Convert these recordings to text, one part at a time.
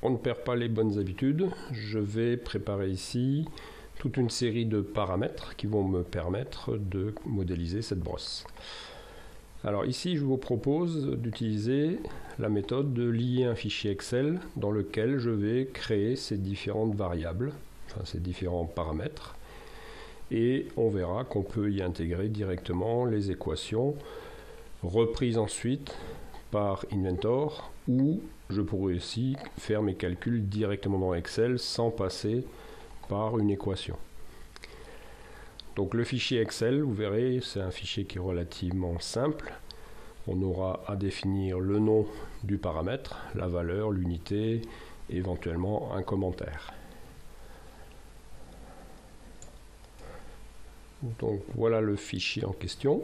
on ne perd pas les bonnes habitudes. Je vais préparer ici toute une série de paramètres qui vont me permettre de modéliser cette brosse. Alors ici, je vous propose d'utiliser la méthode de lier un fichier Excel dans lequel je vais créer ces différentes variables, enfin ces différents paramètres, et on verra qu'on peut y intégrer directement les équations reprises ensuite par Inventor, ou je pourrais aussi faire mes calculs directement dans Excel sans passer par une équation. Donc le fichier Excel, vous verrez, c'est un fichier qui est relativement simple. On aura à définir le nom du paramètre, la valeur, l'unité, éventuellement un commentaire. Donc voilà le fichier en question.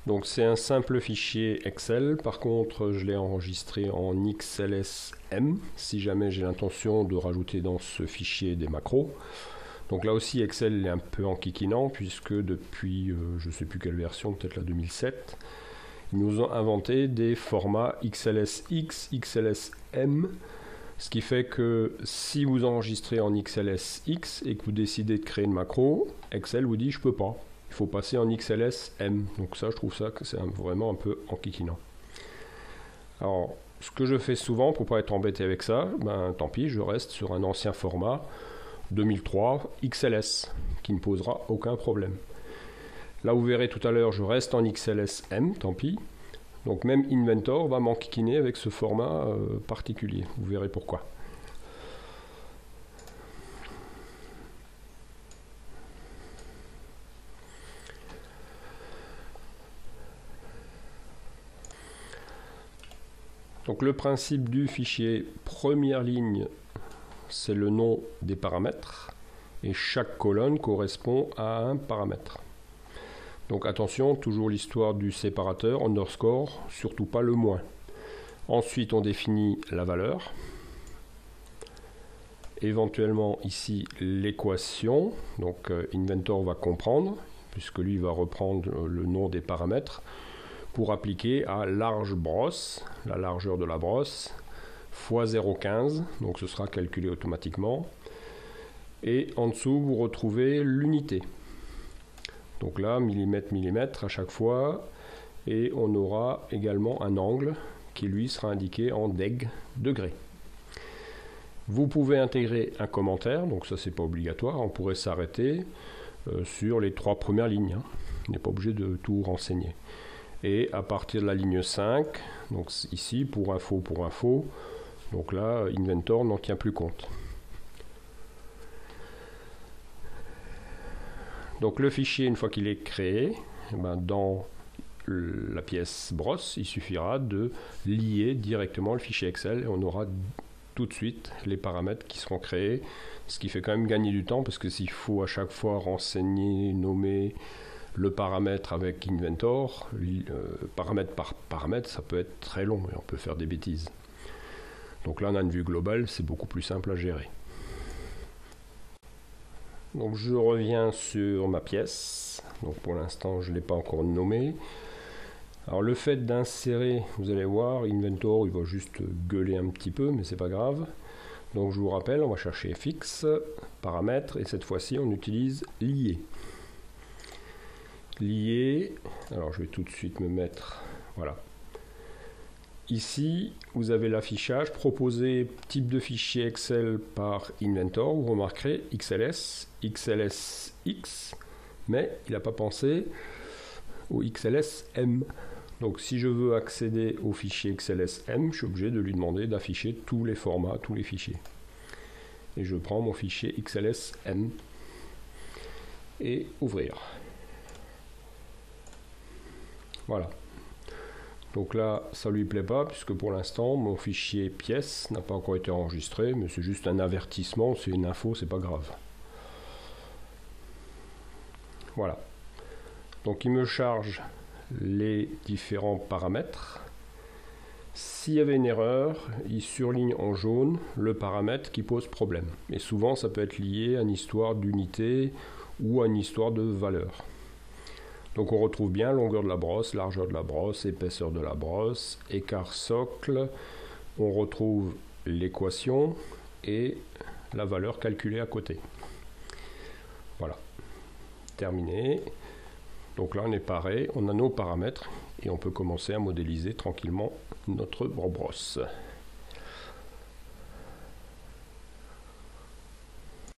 Donc c'est un simple fichier Excel, par contre je l'ai enregistré en XLSM si jamais j'ai l'intention de rajouter dans ce fichier des macros. Donc là aussi Excel est un peu enquiquinant puisque depuis je ne sais plus quelle version, peut-être la 2007, ils nous ont inventé des formats XLSX, XLSM, ce qui fait que si vous enregistrez en XLSX et que vous décidez de créer une macro, Excel vous dit je peux pas. Il faut passer en XLSM. Donc ça, je trouve ça que c'est vraiment un peu enquiquinant. Alors, ce que je fais souvent pour ne pas être embêté avec ça, ben tant pis, je reste sur un ancien format 2003 XLS qui ne posera aucun problème. Là, vous verrez tout à l'heure, je reste en XLSM, tant pis. Donc même Inventor va m'enquiquiner avec ce format particulier. Vous verrez pourquoi. Donc le principe du fichier, première ligne, c'est le nom des paramètres et chaque colonne correspond à un paramètre. Donc attention, toujours l'histoire du séparateur, underscore, surtout pas le moins. Ensuite on définit la valeur, éventuellement ici l'équation, donc Inventor va comprendre, puisque lui va reprendre le nom des paramètres, pour appliquer à large brosse, la largeur de la brosse, fois 0,15, donc ce sera calculé automatiquement. Et en dessous, vous retrouvez l'unité. Donc là, millimètre, millimètre à chaque fois. Et on aura également un angle qui lui sera indiqué en deg, degrés. Vous pouvez intégrer un commentaire, donc ça c'est pas obligatoire, on pourrait s'arrêter sur les 3 premières lignes. Hein. On n'est pas obligé de tout renseigner. Et à partir de la ligne 5, donc ici pour info, donc là Inventor n'en tient plus compte. Donc le fichier, une fois qu'il est créé, ben dans la pièce brosse, il suffira de lier directement le fichier Excel et on aura tout de suite les paramètres qui seront créés, ce qui fait quand même gagner du temps parce que s'il faut à chaque fois renseigner, nommer le paramètre avec Inventor, paramètre par paramètre, ça peut être très long et on peut faire des bêtises. Donc là on a une vue globale, c'est beaucoup plus simple à gérer. Donc je reviens sur ma pièce, donc pour l'instant je ne l'ai pas encore nommée. Alors le fait d'insérer, vous allez voir, Inventor il va juste gueuler un petit peu, mais c'est pas grave. Donc je vous rappelle, on va chercher fx, paramètres, et cette fois-ci on utilise lier. Lié, alors je vais tout de suite me mettre, voilà. Ici, vous avez l'affichage proposé type de fichier Excel par Inventor, vous remarquerez XLS, XLSX, mais il n'a pas pensé au XLSM. Donc si je veux accéder au fichier XLSM, je suis obligé de lui demander d'afficher tous les formats, tous les fichiers. Et je prends mon fichier XLSM et ouvrir. Voilà. Donc là, ça ne lui plaît pas, puisque pour l'instant, mon fichier pièce n'a pas encore été enregistré, mais c'est juste un avertissement, c'est une info, c'est pas grave. Voilà. Donc il me charge les différents paramètres. S'il y avait une erreur, il surligne en jaune le paramètre qui pose problème. Et souvent, ça peut être lié à une histoire d'unité ou à une histoire de valeur. Donc on retrouve bien longueur de la brosse, largeur de la brosse, épaisseur de la brosse, écart socle. On retrouve l'équation et la valeur calculée à côté. Voilà, terminé. Donc là on est paré, on a nos paramètres et on peut commencer à modéliser tranquillement notre brosse.